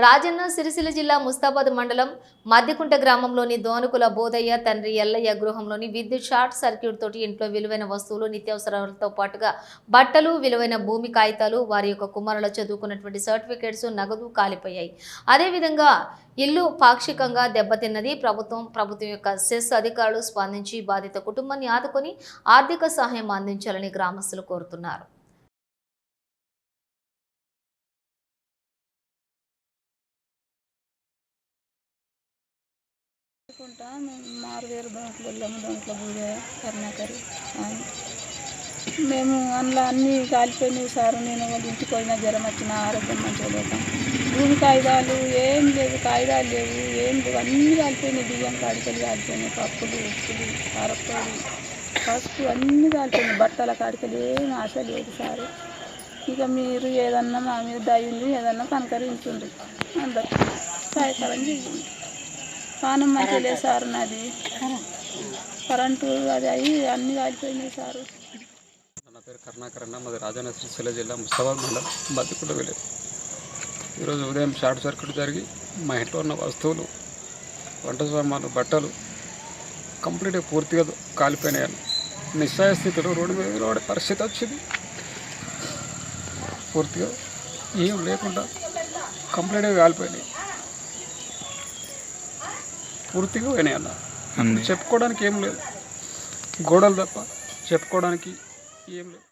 రాజన్న సిరిసిల్ల జిల్లా ముస్తాబాద్ మండలం మద్దికుంట గ్రామంలోని దోనుకుల బోధయ్య తండ్రి ఎల్లయ్య గృహంలోని విద్యుత్ షార్ట్ సర్క్యూట్ తోటి ఇంట్లో విలువైన వస్తువులు నిత్యావసరాలతో పాటుగా బట్టలు విలువైన భూమి కాగితాలు వారి యొక్క కుమారుల చదువుకున్నటువంటి సర్టిఫికేట్స్ నగదు కాలిపోయాయి. అదేవిధంగా ఇల్లు పాక్షికంగా దెబ్బతిన్నది. ప్రభుత్వం యొక్క సెస్ అధికారులు స్పందించి బాధిత కుటుంబాన్ని ఆదుకొని ఆర్థిక సహాయం అందించాలని గ్రామస్తులు కోరుతున్నారు. మేము మారువేరు దొంగల బూజ కర్ణాకరి మేము అందులో అన్నీ కాలిపోయినాయి సార్. నేను వాళ్ళ ఇంటికి పోయినా జ్వరం వచ్చిన ఆరోగ్యం మంచిగా లేక భూమి కాగితాలు ఏం లేవు, కాగితాలు లేవు, ఏం లేవు, అన్నీ కాలిపోయినాయి. బియ్యం కాడికలు కాలిపోయినాయి, పప్పులు ఉప్పులు కారపొడి పసుపు అన్నీ కాలిపోయినాయి. బట్టల కాడికలు ఏం ఆశ లేదు సార్. ఇక మీరు ఏదన్నా మా మీద దయ్యుంది, ఏదన్నా కనకరించుండ్రి, అందరు సహాయకరం చేయండి. పానం మంచిగా లేదు సార్. నాది కరెంటు అది అయ్యి అన్నీ కాలిపోయినాయి సార్. నా పేరు కర్ణాకర్ అన్న, మాది రాజన్న సిరిసిల్ల జిల్లా ముస్తాబాద్ మండలం మద్దికుంట విలేజ్. ఈరోజు ఉదయం షార్ట్ సర్క్యూట్ జరిగి మా ఇంట్లో ఉన్న వస్తువులు, వంట సామాన్లు, బట్టలు కంప్లీట్గా పూర్తిగా కాలిపోయినాయి. నిస్సాయ స్థితిలో రోడ్డు మీద నిలబడే పరిస్థితి వచ్చింది. పూర్తిగా ఏం లేకుండా కంప్లీట్గా కాలిపోయినాయి, పూర్తిగా పోయినాయి అన్న. చెప్పుకోవడానికి ఏం లేదు, గోడలు తప్ప చెప్పుకోవడానికి ఏం లేదు.